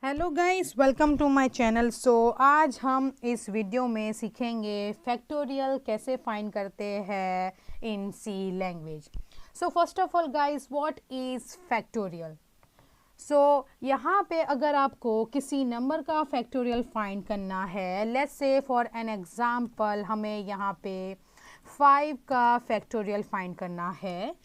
Hello guys, welcome to my channel. आज हम इस वीडियो में सीखेंगे फैक्टोरियल कैसे फाइंड करते हैं in C language. First of all guys, what is factorial? यहाँ पे अगर आपको किसी नंबर का फैक्टोरियल फाइंड करना है, let's say for an example हमें यहाँ पे 5 का फैक्टोरियल फाइंड करना है।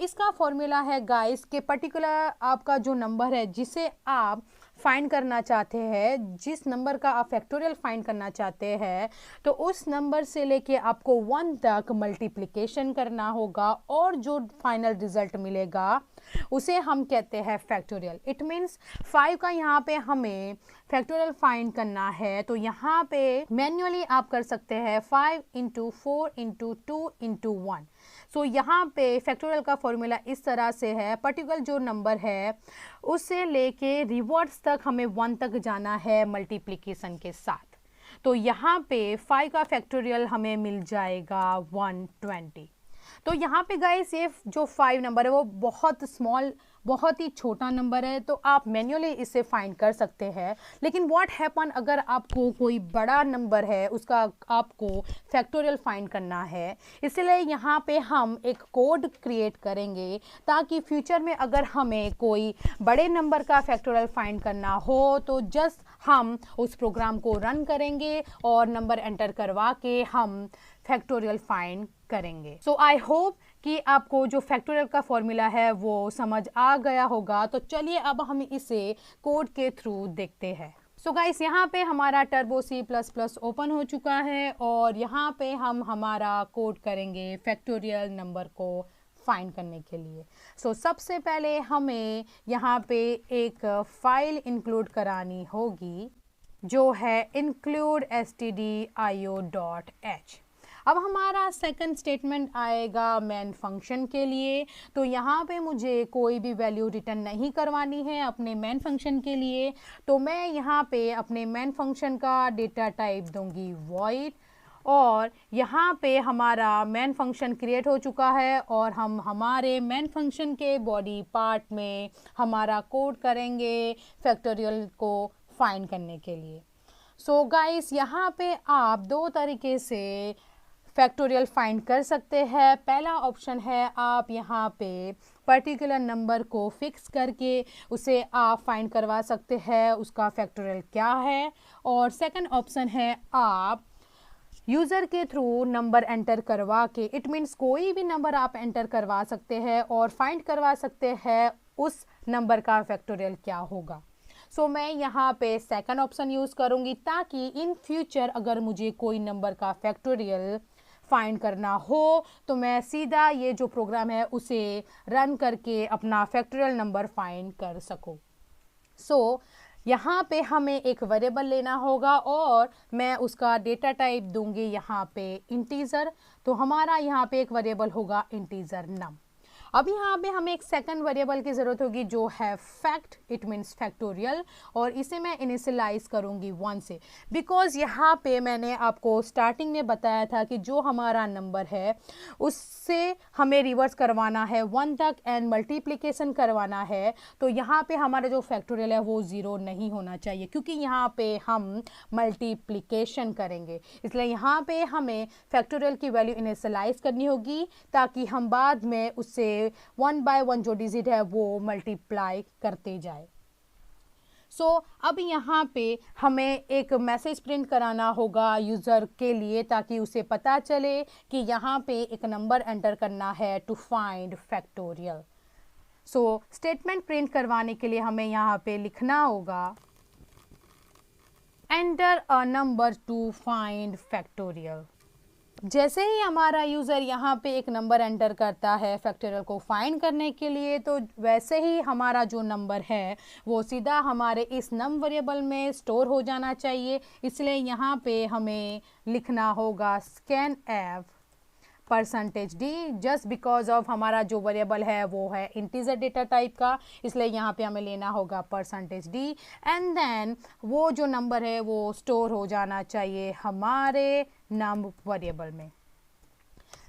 इसका फॉर्मूला है गाइस कि पर्टिकुलर आपका जो नंबर है जिसे आप फाइंड करना चाहते हैं, जिस नंबर का आप फैक्टोरियल फाइंड करना चाहते हैं, तो उस नंबर से लेके आपको 1 तक मल्टीप्लिकेशन करना होगा और जो फाइनल रिजल्ट मिलेगा उसे हम कहते हैं फैक्टोरियल। इट मीन्स 5 का यहाँ पे हमें फैक्टोरियल फाइंड करना है, तो यहाँ पे मैन्युअली आप कर सकते हैं 5 इंटू 4 इंटू 2 इंटू 1। यहाँ पे फैक्टोरियल का फॉर्मूला इस तरह से है, पर्टिकुलर जो नंबर है उससे लेके रिवर्स तक हमें 1 तक जाना है मल्टीप्लिकेशन के साथ। तो यहाँ पे 5 का फैक्टोरियल हमें मिल जाएगा 120। तो यहाँ पे गाइस ये जो 5 नंबर है वो बहुत स्मॉल, बहुत ही छोटा नंबर है, तो आप मैन्युअली इसे फाइंड कर सकते हैं। लेकिन व्हाट हैपन अगर आपको कोई बड़ा नंबर है उसका आपको फैक्टोरियल फाइंड करना है, इसलिए यहाँ पे हम एक कोड क्रिएट करेंगे ताकि फ्यूचर में अगर हमें कोई बड़े नंबर का फैक्टोरियल फाइंड करना हो तो जस्ट हम उस प्रोग्राम को रन करेंगे और नंबर एंटर करवा के हम फैक्टोरियल फाइंड करेंगे। आई होप कि आपको जो फैक्टोरियल का फॉर्मूला है वो समझ आ गया होगा। तो चलिए अब हम इसे कोड के थ्रू देखते हैं। गाइस, यहाँ पे हमारा टर्बो C++ ओपन हो चुका है और यहाँ पे हम हमारा कोड करेंगे फैक्टोरियल नंबर को फाइंड करने के लिए। सबसे पहले हमें यहाँ पे एक फाइल इंक्लूड करानी होगी जो है include stdio.h। अब हमारा सेकंड स्टेटमेंट आएगा मेन फंक्शन के लिए। तो यहाँ पे मुझे कोई भी वैल्यू रिटर्न नहीं करवानी है अपने मेन फंक्शन के लिए, तो मैं यहाँ पे अपने मेन फंक्शन का डेटा टाइप दूंगी void। और यहाँ पे हमारा मेन फंक्शन क्रिएट हो चुका है और हम हमारे मेन फंक्शन के बॉडी पार्ट में हमारा कोड करेंगे फैक्टोरियल को फाइंड करने के लिए। गाइस, यहाँ पे आप दो तरीके से फैक्टोरियल फाइंड कर सकते हैं। पहला ऑप्शन है आप यहाँ पे पर्टिकुलर नंबर को फिक्स करके उसे आप फाइंड करवा सकते हैं उसका फैक्टोरियल क्या है, और सेकंड ऑप्शन है आप यूज़र के थ्रू नंबर एंटर करवा के, इट मीन्स कोई भी नंबर आप एंटर करवा सकते हैं और फाइंड करवा सकते हैं उस नंबर का फैक्टोरियल क्या होगा। मैं यहाँ पे सेकंड ऑप्शन यूज़ करूँगी ताकि इन फ्यूचर अगर मुझे कोई नंबर का फैक्टोरियल फाइंड करना हो तो मैं सीधा ये जो प्रोग्राम है उसे रन करके अपना फैक्टोरियल नंबर फाइंड कर सकूँ। यहाँ पे हमें एक वेरिएबल लेना होगा और मैं उसका डेटा टाइप दूंगी यहाँ पे इंटीजर। तो हमारा यहाँ पे एक वेरिएबल होगा इंटीजर नम। अब यहाँ पे हमें एक सेकंड वेरिएबल की ज़रूरत होगी जो है फैक्ट, इट मीन्स फैक्टोरियल, और इसे मैं इनिशियलाइज करूँगी 1 से, बिकॉज यहाँ पे मैंने आपको स्टार्टिंग में बताया था कि जो हमारा नंबर है उससे हमें रिवर्स करवाना है 1 तक एंड मल्टीप्लिकेशन करवाना है। तो यहाँ पे हमारा जो फैक्टोरियल है वो 0 नहीं होना चाहिए क्योंकि यहाँ पे हम मल्टीप्लिकेशन करेंगे, इसलिए यहाँ पे हमें फैक्टोरियल की वैल्यू इनिशियलाइज करनी होगी ताकि हम बाद में उससे 1 बाय 1 जो डिजिट है वो मल्टीप्लाई करते जाए। अब यहाँ पे हमें एक मैसेज प्रिंट कराना होगा यूज़र के लिए ताकि उसे पता चले कि यहाँ पे एक नंबर एंटर करना है to find factorial. Statement print करवाने के लिए हमें यहाँ पे लिखना होगा enter a number to find factorial. जैसे ही हमारा यूज़र यहाँ पे एक नंबर एंटर करता है फैक्टोरियल को फाइंड करने के लिए, तो वैसे ही हमारा जो नंबर है वो सीधा हमारे इस नम वेरिएबल में स्टोर हो जाना चाहिए। इसलिए यहाँ पे हमें लिखना होगा scan F %d, just because of हमारा जो वेरिएबल है वो है इंटीजर डेटा टाइप का, इसलिए यहाँ पे हमें लेना होगा %d एंड देन वो जो नंबर है वो स्टोर हो जाना चाहिए हमारे नम वेरिएबल में।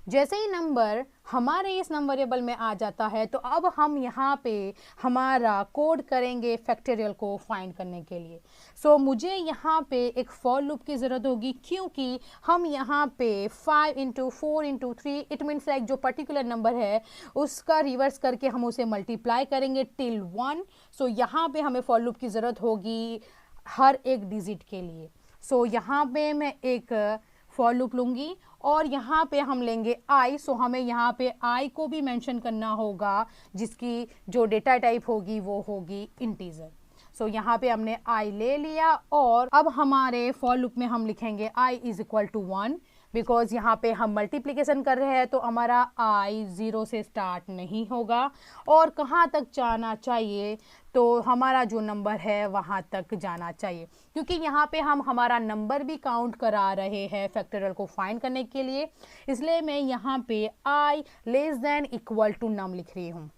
जैसे ही नंबर हमारे इस नंबर वेरिएबल में आ जाता है तो अब हम यहाँ पे हमारा कोड करेंगे फैक्टोरियल को फाइंड करने के लिए। सो मुझे यहाँ पे एक फॉर लूप की ज़रूरत होगी, क्योंकि हम यहाँ पे 5 into 4 into 3 it means like जो पर्टिकुलर नंबर है उसका रिवर्स करके हम उसे मल्टीप्लाई करेंगे टिल 1। सो यहाँ पे हमें फॉर लूप की ज़रूरत होगी हर एक डिजिट के लिए। सो यहाँ पे मैं एक फॉर लूप लूँगी और यहाँ पे हम लेंगे आई। सो हमें यहाँ पे आई को भी मेंशन करना होगा, जिसकी जो डेटा टाइप होगी वो होगी इंटीजर। सो यहाँ पे हमने आई ले लिया और अब हमारे फॉर लूप में हम लिखेंगे I is equal to 1, because यहाँ पे हम मल्टीप्लिकेशन कर रहे हैं तो हमारा आई 0 से स्टार्ट नहीं होगा और कहाँ तक जाना चाहिए, तो हमारा जो नंबर है वहाँ तक जाना चाहिए, क्योंकि यहाँ पे हम हमारा नंबर भी काउंट करा रहे हैं फैक्टोरियल को फाइंड करने के लिए। इसलिए मैं यहाँ पे आई लेस देन इक्वल टू नम लिख रही हूँ,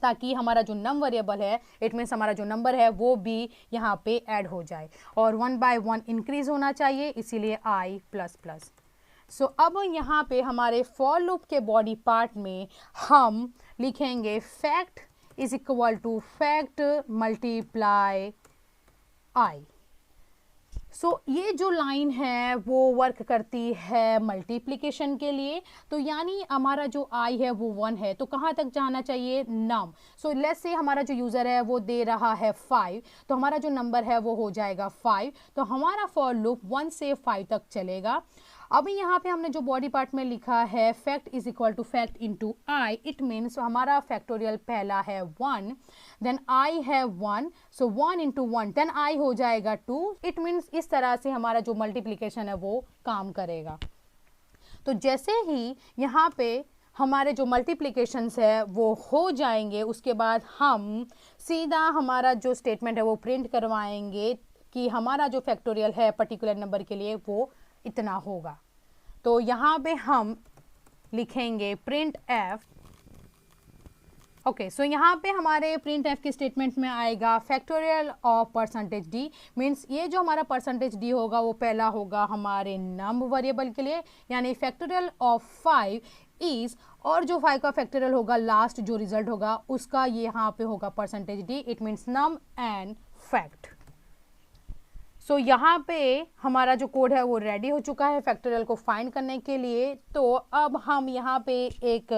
ताकि हमारा जो नम वेरिएबल है इट मीन्स हमारा जो नंबर है वो भी यहाँ पे ऐड हो जाए और 1 बाय 1 इंक्रीज होना चाहिए, इसीलिए आई प्लस प्लस। सो अब यहाँ पे हमारे फॉर लूप के बॉडी पार्ट में हम लिखेंगे fact is equal to fact multiply I. So ये जो लाइन है वो वर्क करती है मल्टीप्लिकेशन के लिए, तो यानी हमारा जो आई है वो 1 है, तो कहाँ तक जाना चाहिए, नम। सो लेट्स से हमारा जो यूज़र है वो दे रहा है 5, तो हमारा जो नंबर है वो हो जाएगा 5, तो हमारा फॉर लूप 1 से 5 तक चलेगा। अब यहाँ पे हमने जो बॉडी पार्ट में लिखा है fact is equal to fact into I, it means हमारा फैक्टोरियल पहला है 1, देन आई है 1, सो 1 इंटू 1 देन आई हो जाएगा 2। इट मीन्स इस तरह से हमारा जो मल्टीप्लिकेशन है वो काम करेगा। तो जैसे ही यहाँ पे हमारे जो मल्टीप्लिकेशंस है वो हो जाएंगे, उसके बाद हम सीधा हमारा जो स्टेटमेंट है वो प्रिंट करवाएंगे कि हमारा जो फैक्टोरियल है पर्टिकुलर नंबर के लिए वो इतना होगा। तो यहाँ पे हम लिखेंगे प्रिंट एफ। ओके, सो यहाँ पे हमारे प्रिंट एफ के स्टेटमेंट में आएगा factorial of percentage D, means ये जो हमारा परसेंटेज डी होगा वो पहला होगा हमारे नम वेरिएबल के लिए, यानी फैक्टोरियल ऑफ 5 इज, और जो 5 का फैक्टोरियल होगा लास्ट जो रिजल्ट होगा उसका ये यहाँ पे होगा percentage D, it means num and fact. So यहाँ पे हमारा जो कोड है वो रेडी हो चुका है फैक्टोरियल को फाइंड करने के लिए। तो अब हम यहाँ पे एक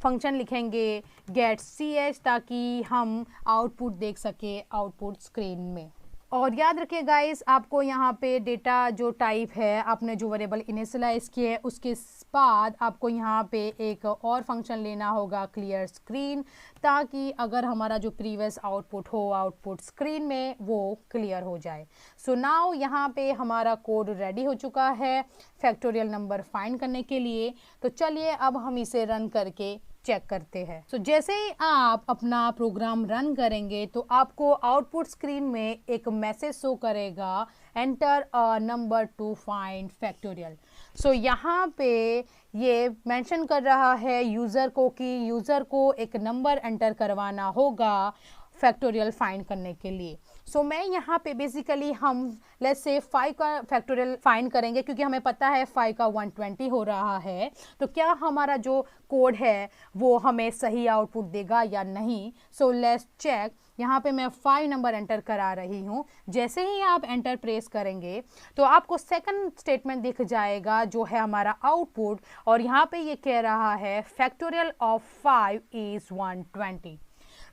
फंक्शन लिखेंगे गेट ch, ताकि हम आउटपुट देख सके आउटपुट स्क्रीन में। और याद रखिए गाइस, आपको यहाँ पे डेटा जो टाइप है आपने जो वेरिएबल इनिशियलाइज किए है उसके बाद आपको यहाँ पे एक और फंक्शन लेना होगा क्लियर स्क्रीन, ताकि अगर हमारा जो प्रीवियस आउटपुट हो आउटपुट स्क्रीन में वो क्लियर हो जाए। सो नाउ यहाँ पे हमारा कोड रेडी हो चुका है फैक्टोरियल नंबर फाइंड करने के लिए। तो चलिए अब हम इसे रन करके चेक करते हैं। सो जैसे ही आप अपना प्रोग्राम रन करेंगे तो आपको आउटपुट स्क्रीन में एक मैसेज शो करेगा enter a number to find factorial. So यहाँ पे ये मेंशन कर रहा है यूज़र को कि यूज़र को एक नंबर एंटर करवाना होगा फैक्टोरियल फाइंड करने के लिए। सो मैं यहाँ पे बेसिकली हम लेट्स से 5 का फैक्टोरियल फाइंड करेंगे, क्योंकि हमें पता है 5 का 120 हो रहा है, तो क्या हमारा जो कोड है वो हमें सही आउटपुट देगा या नहीं। So let's check. यहाँ पे मैं 5 नंबर एंटर करा रही हूँ। जैसे ही आप एंटर प्रेस करेंगे तो आपको सेकंड स्टेटमेंट दिख जाएगा जो है हमारा आउटपुट, और यहाँ पे ये कह रहा है factorial of 5 is 120।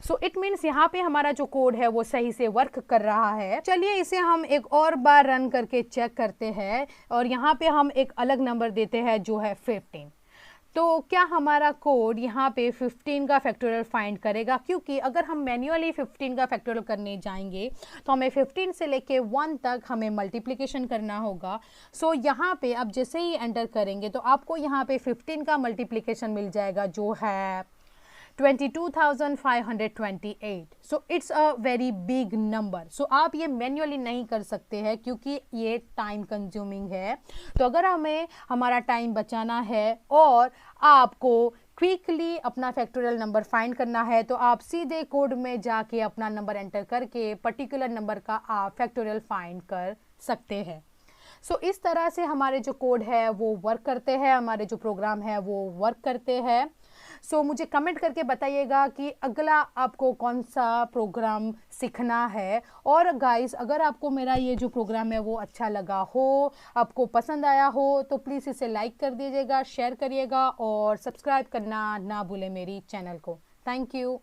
So it means यहाँ पे हमारा जो कोड है वो सही से वर्क कर रहा है। चलिए इसे हम एक और बार रन करके चेक करते हैं, और यहाँ पे हम एक अलग नंबर देते हैं जो है 15। तो क्या हमारा कोड यहाँ पे 15 का फैक्टोरियल फाइंड करेगा, क्योंकि अगर हम मैन्युअली 15 का फैक्टोरियल करने जाएंगे तो हमें 15 से लेके 1 तक हमें मल्टीप्लिकेशन करना होगा। सो यहाँ पे अब जैसे ही एंटर करेंगे तो आपको यहाँ पे 15 का मल्टीप्लिकेशन मिल जाएगा जो है 22,528। So it's a very big number. So आप ये मैन्युअली नहीं कर सकते हैं क्योंकि ये टाइम कंज्यूमिंग है। तो अगर हमें हमारा टाइम बचाना है और आपको क्विकली अपना फैक्टोरियल नंबर फाइंड करना है तो आप सीधे कोड में जाके अपना नंबर एंटर करके पर्टिकुलर नंबर का आप फैक्टोरियल फाइंड कर सकते हैं। सो इस तरह से हमारे जो कोड है वो वर्क करते हैं, हमारे जो प्रोग्राम है वो वर्क करते हैं। सो मुझे कमेंट करके बताइएगा कि अगला आपको कौन सा प्रोग्राम सीखना है। और गाइस, अगर आपको मेरा ये जो प्रोग्राम है वो अच्छा लगा हो, आपको पसंद आया हो, तो प्लीज़ इसे लाइक कर दीजिएगा, शेयर करिएगा और सब्सक्राइब करना ना भूलें मेरी चैनल को। Thank you.